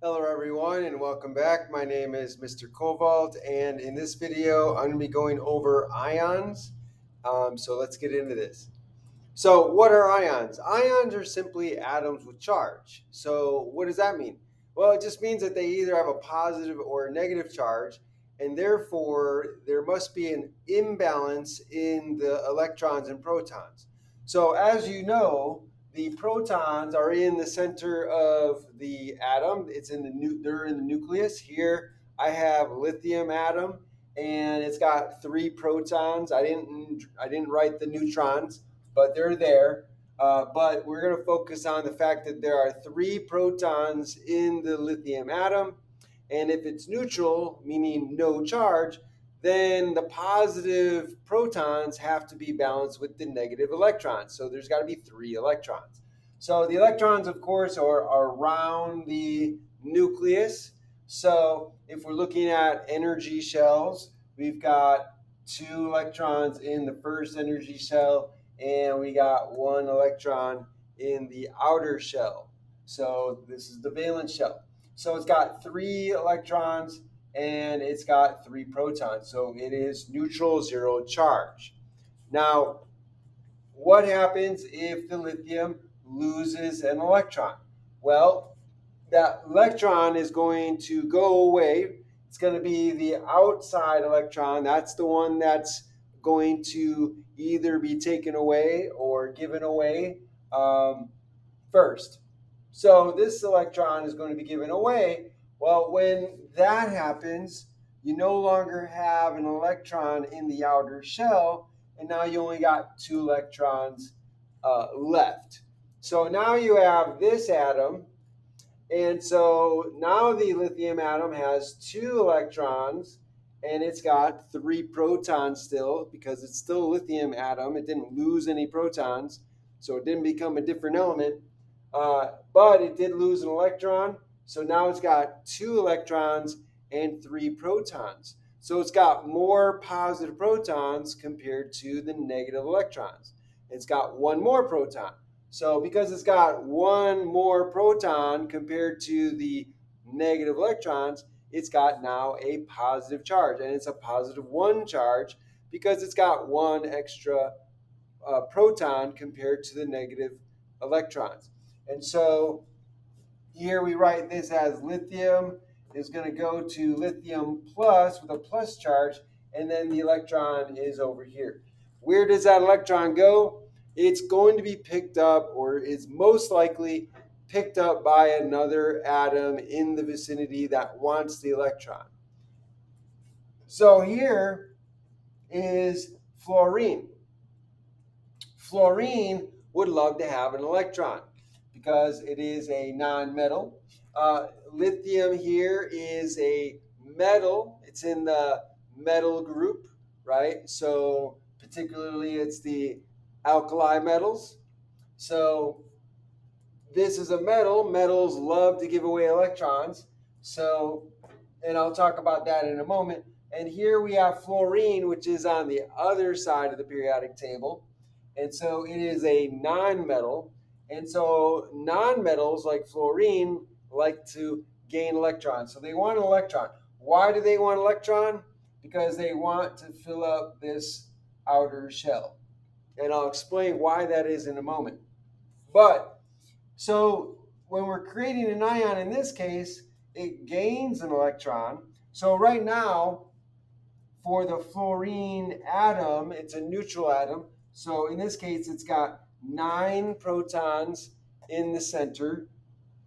Hello everyone and welcome back. My name is Mr. Kovalt and in this video I'm going to be going over ions. So let's get into this. So what are ions? Ions are simply atoms with charge. So what does that mean? Well, it just means that they either have a positive or a negative charge, and therefore there must be an imbalance in the electrons and protons. So as you know, the protons are in the center of the atom. They're in the nucleus. Here I have lithium atom, and it's got 3 protons. I didn't write the neutrons, but they're there. But we're going to focus on the fact that there are 3 protons in the lithium atom. And if it's neutral, meaning no charge, then the positive protons have to be balanced with the negative electrons. So there's got to be 3 electrons. So the electrons, of course, are around the nucleus. So if we're looking at energy shells, we've got 2 electrons in the first energy shell, and we got 1 electron in the outer shell. So this is the valence shell. So it's got 3 electrons and it's got 3 protons. So it is neutral, zero charge. Now, what happens if the lithium loses an electron? Well, that electron is going to go away. It's going to be the outside electron. That's the one that's going to either be taken away or given away first. So this electron is going to be given away. Well, when that happens, you no longer have an electron in the outer shell, and now you only got 2 electrons left. So now you have this atom, and so now the lithium atom has 2 electrons, and it's got 3 protons still because it's still a lithium atom. It didn't lose any protons, so it didn't become a different element. But it did lose an electron, so now it's got 2 electrons and 3 protons. So it's got more positive protons compared to the negative electrons. It's got one more proton. So because it's got one more proton compared to the negative electrons, it's got now a positive charge. And it's a +1 charge because it's got one extra proton compared to the negative electrons. And so here we write this as lithium is going to go to lithium plus with a plus charge, and then the electron is over here. Where does that electron go? It's going to be picked up, or is most likely picked up by another atom in the vicinity that wants the electron. So here is fluorine. Fluorine would love to have an electron because it is a nonmetal. Lithium here is a metal. It's in the metal group, right? So particularly it's the alkali metals. So this is a metal. Metals love to give away electrons. So, and I'll talk about that in a moment. And here we have fluorine, which is on the other side of the periodic table. And so it is a nonmetal. And so nonmetals like fluorine like to gain electrons. So they want an electron. Why do they want an electron? Because they want to fill up this outer shell. And I'll explain why that is in a moment. But so when we're creating an ion in this case, it gains an electron. So right now, for the fluorine atom, it's a neutral atom. So in this case, it's got 9 protons in the center,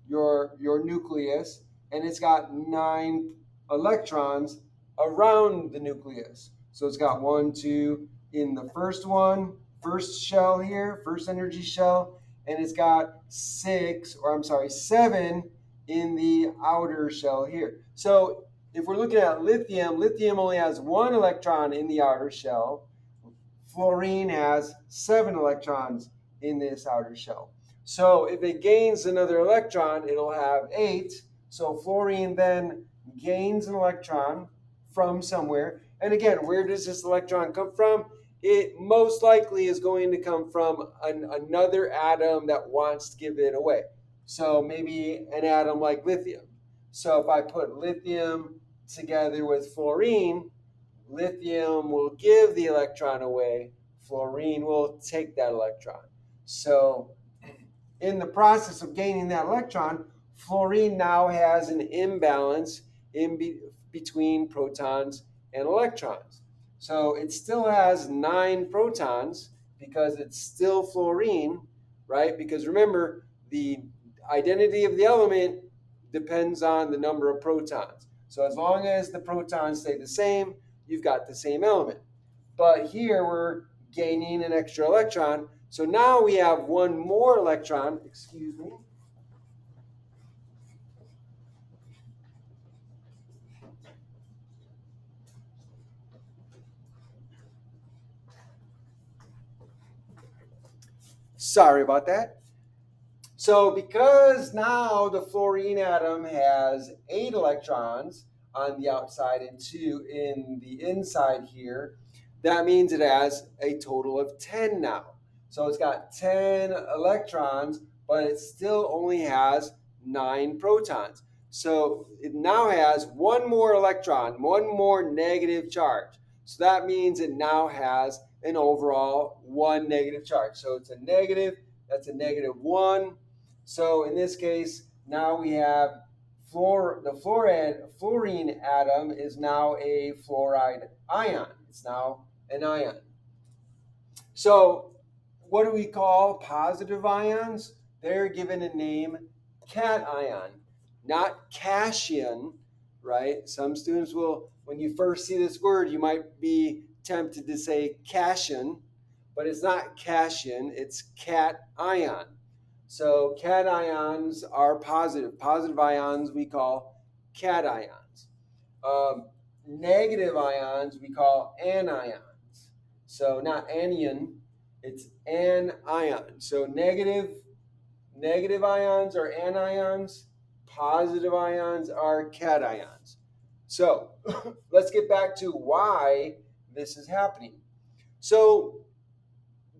your nucleus, and it's got 9 electrons around the nucleus. So it's got 1, 2 in the first shell here, first energy shell, and it's got 7 in the outer shell here. So if we're looking at lithium, lithium only has 1 electron in the outer shell. Fluorine has 7 electrons in this outer shell. So if it gains another electron, it'll have 8. So fluorine then gains an electron from somewhere. And again, where does this electron come from? It most likely is going to come from another atom that wants to give it away. So maybe an atom like lithium. So if I put lithium together with fluorine, lithium will give the electron away, fluorine will take that electron. So in the process of gaining that electron, fluorine now has an imbalance between protons and electrons. So it still has 9 protons because it's still fluorine, right? Because remember, the identity of the element depends on the number of protons. So as long as the protons stay the same, you've got the same element. But here we're gaining an extra electron. So now we have one more electron, excuse me. Sorry about that. So because now the fluorine atom has 8 electrons on the outside and 2 in the inside here, that means it has a total of 10 now. So it's got 10 electrons, but it still only has 9 protons. So it now has one more electron, one more negative charge. So that means it now has an overall 1 negative charge. So it's a negative, that's a negative 1. So in this case, now we have fluorine atom is now a fluoride ion. It's now an ion. So what do we call positive ions? They're given a name cation, not cation, right? Some students will, when you first see this word, you might be tempted to say cation, but it's not cation, it's cation. So cations are positive. Positive ions we call cations. Um, Negative ions we call anions. So not anion, it's anion. So negative ions are anions, positive ions are cations. So let's get back to why this is happening. So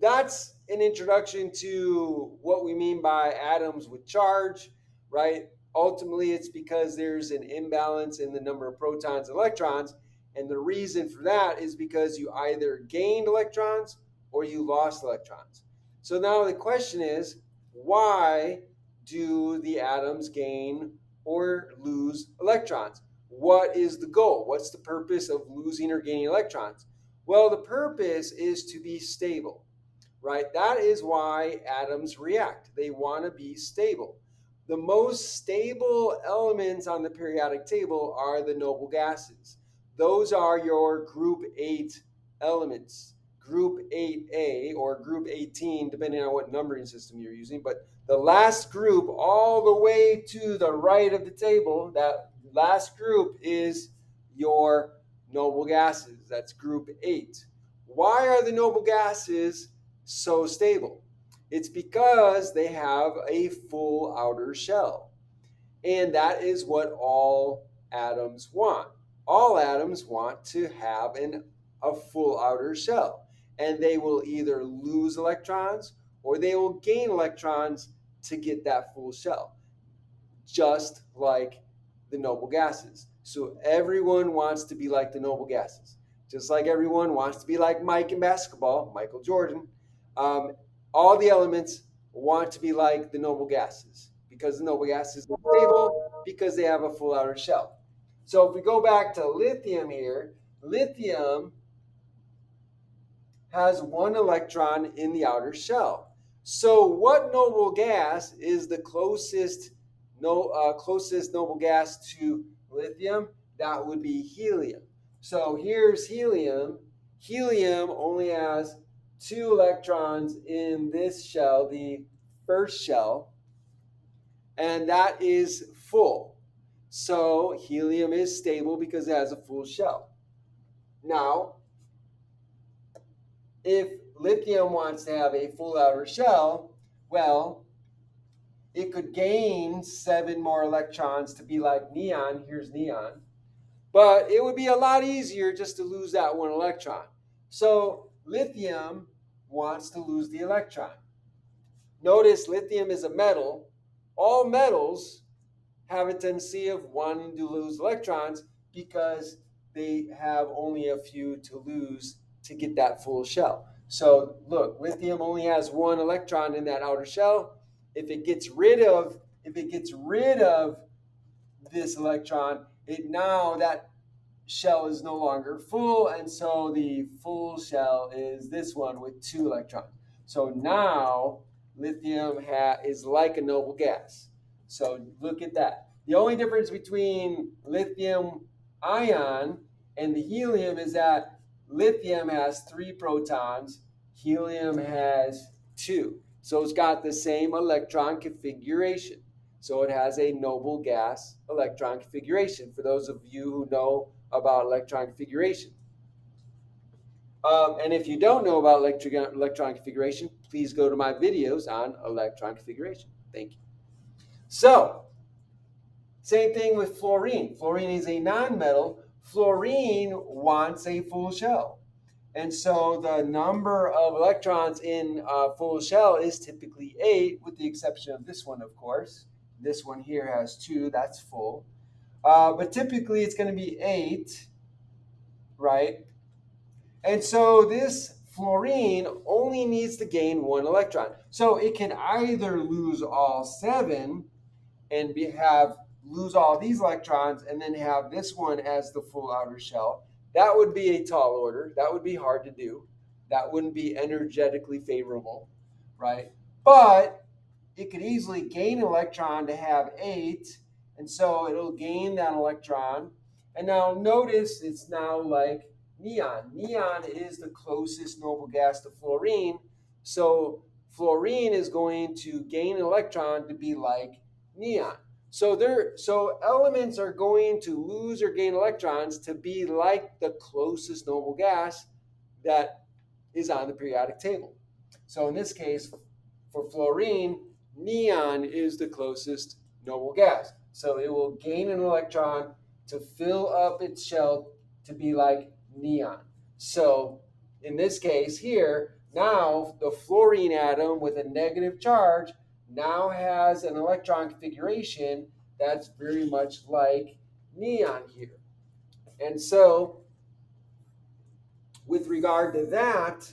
that's an introduction to what we mean by atoms with charge, right? Ultimately, it's because there's an imbalance in the number of protons and electrons. And the reason for that is because you either gained electrons or you lost electrons. So now the question is, why do the atoms gain or lose electrons? What is the goal? What's the purpose of losing or gaining electrons? Well, the purpose is to be stable, right? That is why atoms react. They want to be stable. The most stable elements on the periodic table are the noble gases. Those are your group 8 elements. Group 8A or group 18, depending on what numbering system you're using. But the last group, all the way to the right of the table, that last group is your noble gases. That's group 8. Why are the noble gases so stable? It's because they have a full outer shell. And that is what all atoms want. All atoms want to have a full outer shell. And they will either lose electrons or they will gain electrons to get that full shell, just like the noble gases. So everyone wants to be like the noble gases, just like everyone wants to be like Mike in basketball, Michael Jordan. Um, all the elements want to be like the noble gases because the noble gases are stable because they have a full outer shell. So if we go back to lithium here, lithium has 1 electron in the outer shell. So what noble gas is the closest noble gas to lithium? That would be helium. So here's helium. Helium only has 2 electrons in this shell, the first shell, and that is full. So helium is stable because it has a full shell. Now, if lithium wants to have a full outer shell, well, it could gain 7 more electrons to be like neon. Here's neon. But it would be a lot easier just to lose that 1 electron. So lithium wants to lose the electron. Notice lithium is a metal. All metals have a tendency of wanting to lose electrons because they have only a few to lose to get that full shell. So look, lithium only has one electron in that outer shell. If it gets rid of this electron, that shell is no longer full, and so the full shell is this one with two electrons. So now lithium is like a noble gas. So look at that. The only difference between lithium ion and the helium is that lithium has 3 protons, helium has 2. So it's got the same electron configuration. So it has a noble gas electron configuration, for those of you who know about electron configuration. And if you don't know about electron configuration, please go to my videos on electron configuration. Thank you. So, same thing with fluorine. Fluorine is a nonmetal. Fluorine wants a full shell. And so the number of electrons in a full shell is typically 8, with the exception of this one, of course. This one here has 2, that's full. But typically it's going to be 8, right? And so this fluorine only needs to gain 1 electron. So it can either lose all 7 and lose all these electrons and then have this one as the full outer shell. That would be a tall order. That would be hard to do. That wouldn't be energetically favorable, right? But it could easily gain an electron to have 8, and so it'll gain that electron. And now notice it's now like neon. Neon is the closest noble gas to fluorine, so fluorine is going to gain an electron to be like neon. So elements are going to lose or gain electrons to be like the closest noble gas that is on the periodic table. So in this case, for fluorine, neon is the closest noble gas. So it will gain an electron to fill up its shell to be like neon. So in this case here, now the fluorine atom with a negative charge now has an electron configuration that's very much like neon here. And so with regard to that,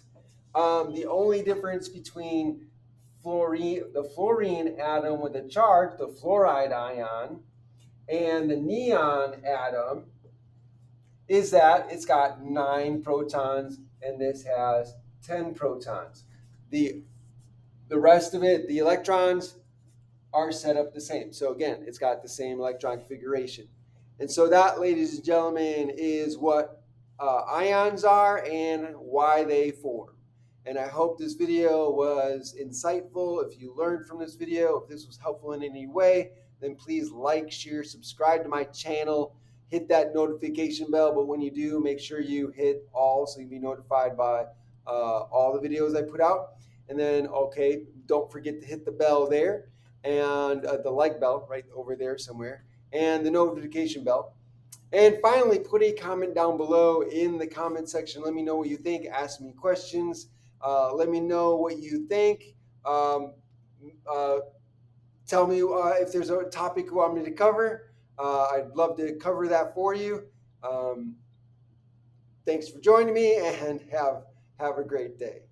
the only difference between the fluorine atom with a charge, the fluoride ion, and the neon atom is that it's got 9 protons and this has 10 protons. The rest of it, the electrons, are set up the same. So again, it's got the same electron configuration. And so that, ladies and gentlemen, is what ions are and why they form. And I hope this video was insightful. If you learned from this video, if this was helpful in any way, then please like, share, subscribe to my channel, hit that notification bell. But when you do, make sure you hit all so you'll be notified by all the videos I put out. And then, okay, don't forget to hit the bell there, and the like bell right over there somewhere, and the notification bell. And finally, put a comment down below in the comment section. Let me know what you think. Ask me questions. Let me know what you think. Tell me if there's a topic you want me to cover. I'd love to cover that for you. Thanks for joining me, and have a great day.